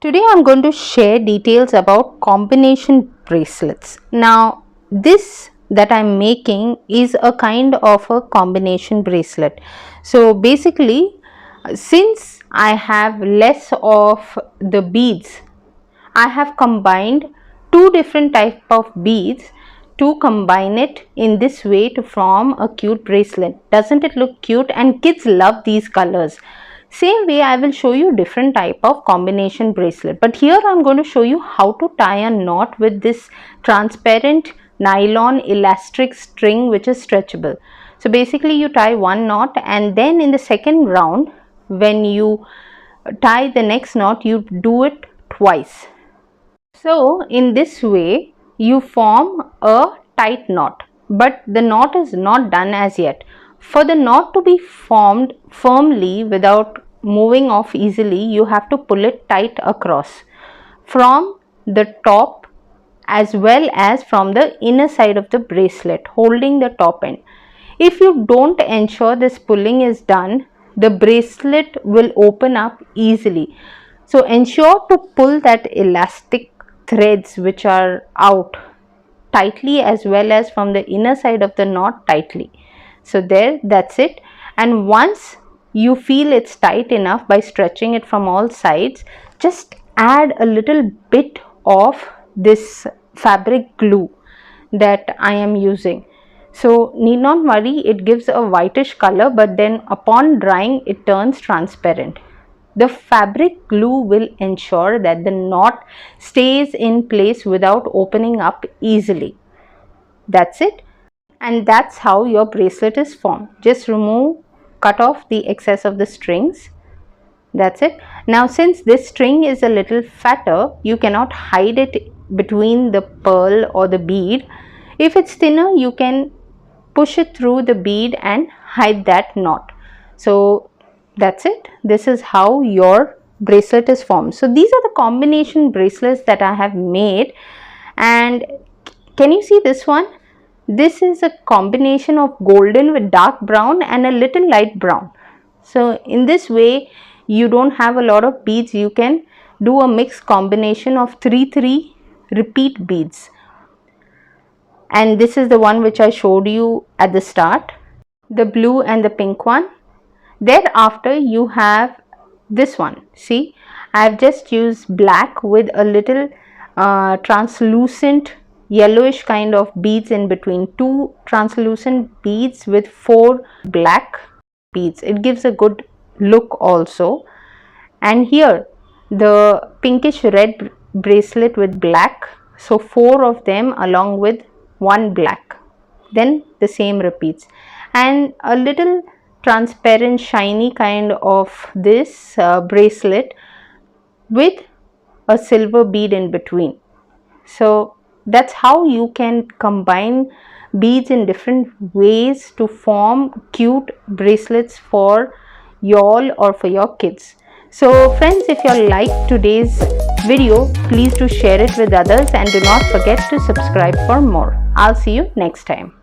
Today I'm going to share details about combination bracelets. Now this that I'm making is a kind of a combination bracelet. So basically, since I have less of the beads, I have combined two different type of beads to combine it in this way to form a cute bracelet. Doesn't it look cute? And kids love these colors. Same way I will show you different type of combination bracelet, but here I'm going to show you how to tie a knot with this transparent nylon elastic string which is stretchable. So basically you tie one knot, and then in the second round when you tie the next knot you do it twice. So in this way you form a tight knot, but the knot is not done as yet. For the knot to be formed firmly without moving off easily, you have to pull it tight across from the top as well as from the inner side of the bracelet, holding the top end. If you don't ensure this pulling is done, the bracelet will open up easily. So ensure to pull that elastic threads which are out tightly as well as from the inner side of the knot tightly. So that's it. And once you feel it's tight enough by stretching it from all sides, just add a little bit of this fabric glue that I am using. So need not worry, it gives a whitish color, but then upon drying it turns transparent. The fabric glue will ensure that the knot stays in place without opening up easily. That's it. And that's how your bracelet is formed. Just cut off the excess of the strings. That's it. Now since this string is a little fatter, you cannot hide it between the pearl or the bead. If it's thinner, you can push it through the bead and hide that knot. So that's it. This is how your bracelet is formed. So these are the combination bracelets that I have made. And can you see this one? This is a combination of golden with dark brown and a little light brown. So in this way you don't have a lot of beads. You can do a mixed combination of 3 repeat beads. And this is the one which I showed you at the start, the blue and the pink one. Thereafter you have this one. See, I have just used black with a little translucent yellowish kind of beads in between, 2 translucent beads with 4 black beads. It gives a good look also. And here the pinkish red bracelet with black, so 4 of them along with 1 black, then the same repeats, and a little transparent shiny kind of this bracelet with a silver bead in between. So that's how you can combine beads in different ways to form cute bracelets for y'all or for your kids. So friends, if you like today's video, please do share it with others and do not forget to subscribe for more. I'll see you next time.